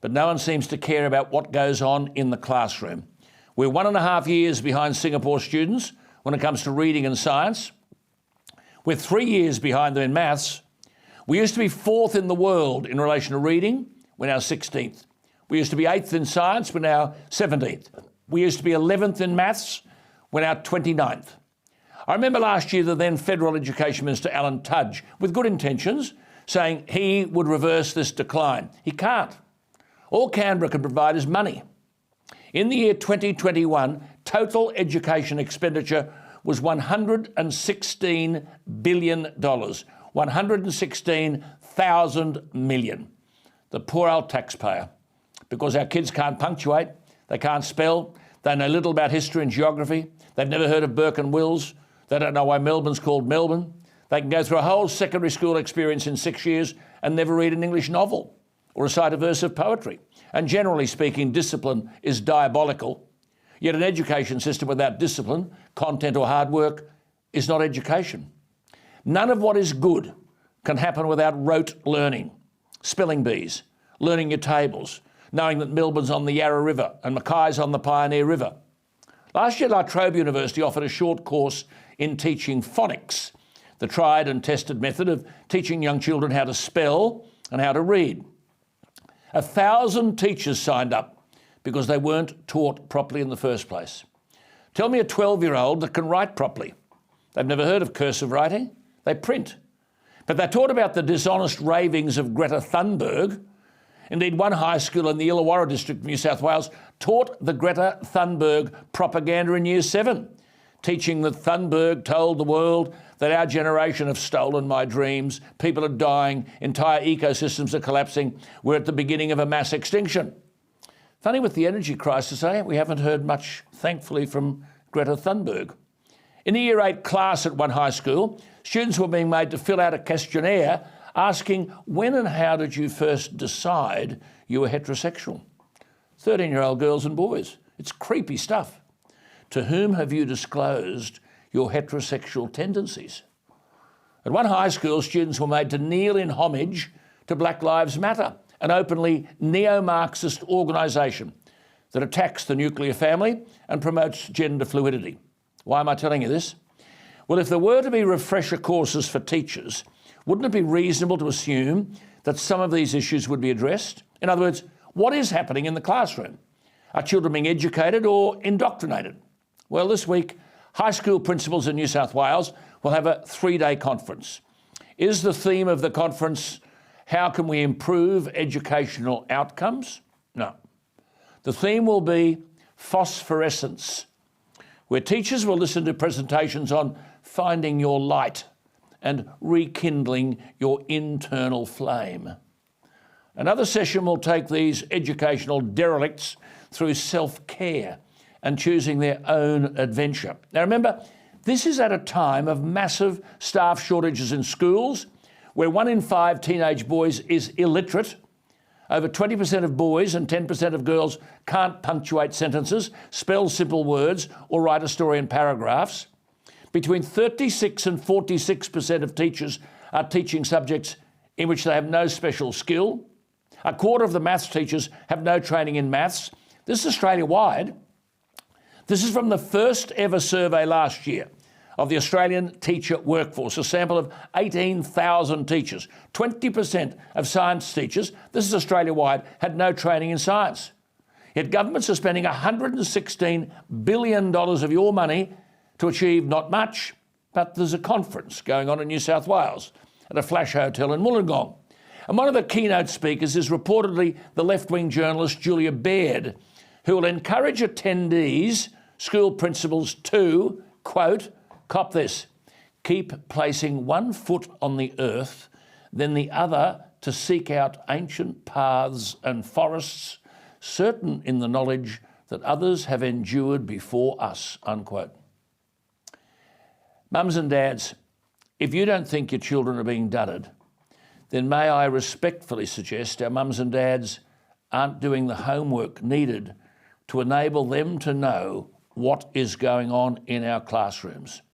but no one seems to care about what goes on in the classroom. We're 1.5 years behind Singapore students when it comes to reading and science. We're 3 years behind them in maths. We used to be 4th in the world in relation to reading. We're now 16th. We used to be 8th in science. We're now 17th. We used to be 11th in maths. We're now 29th. I remember last year the then Federal Education Minister, Alan Tudge, with good intentions, saying he would reverse this decline. He can't. All Canberra can provide is money. In the year 2021, total education expenditure was $116 billion, 116,000 million. The poor old taxpayer. Because our kids can't punctuate, they can't spell, they know little about history and geography, they've never heard of Burke and Wills, they don't know why Melbourne's called Melbourne. They can go through a whole secondary school experience in 6 years and never read an English novel or recite a verse of poetry. And generally speaking, discipline is diabolical. Yet an education system without discipline, content or hard work is not education. None of what is good can happen without rote learning. Spelling bees, learning your tables, knowing that Melbourne's on the Yarra River and Mackay's on the Pioneer River. Last year, La Trobe University offered a short course in teaching phonics, the tried and tested method of teaching young children how to spell and how to read. 1,000 teachers signed up because they weren't taught properly in the first place. Tell me a 12-year-old that can write properly. They've never heard of cursive writing. They print. But they're taught about the dishonest ravings of Greta Thunberg. Indeed, one high school in the Illawarra district of New South Wales taught the Greta Thunberg propaganda in Year 7, teaching that Thunberg told the world that our generation have stolen my dreams, people are dying, entire ecosystems are collapsing, we're at the beginning of a mass extinction. Funny with the energy crisis, eh? We haven't heard much, thankfully, from Greta Thunberg. In a Year 8 class at one high school, students were being made to fill out a questionnaire asking when and how did you first decide you were heterosexual? 13-year-old girls and boys. It's creepy stuff. To whom have you disclosed your heterosexual tendencies? At one high school, students were made to kneel in homage to Black Lives Matter, an openly neo-Marxist organisation that attacks the nuclear family and promotes gender fluidity. Why am I telling you this? Well, if there were to be refresher courses for teachers, wouldn't it be reasonable to assume that some of these issues would be addressed? In other words, what is happening in the classroom? Are children being educated or indoctrinated? Well, this week, high school principals in New South Wales will have a 3-day conference. Is the theme of the conference, how can we improve educational outcomes? No. The theme will be phosphorescence, where teachers will listen to presentations on finding your light and rekindling your internal flame. Another session will take these educational derelicts through self-care and choosing their own adventure. Now remember, this is at a time of massive staff shortages in schools, where 1 in 5 teenage boys is illiterate. Over 20% of boys and 10% of girls can't punctuate sentences, spell simple words, or write a story in paragraphs. Between 36 and 46% of teachers are teaching subjects in which they have no special skill. A quarter of the maths teachers have no training in maths. This is Australia-wide. This is from the first ever survey last year of the Australian teacher workforce, a sample of 18,000 teachers. 20% of science teachers, this is Australia-wide, had no training in science. Yet governments are spending $116 billion of your money to achieve not much, but there's a conference going on in New South Wales at a flash hotel in Wollongong. And one of the keynote speakers is reportedly the left-wing journalist Julia Baird, who will encourage attendees, school principals to, quote, cop this, keep placing one foot on the earth, then the other to seek out ancient paths and forests, certain in the knowledge that others have endured before us, unquote. Mums and dads, if you don't think your children are being dudded, then may I respectfully suggest our mums and dads aren't doing the homework needed to enable them to know what is going on in our classrooms.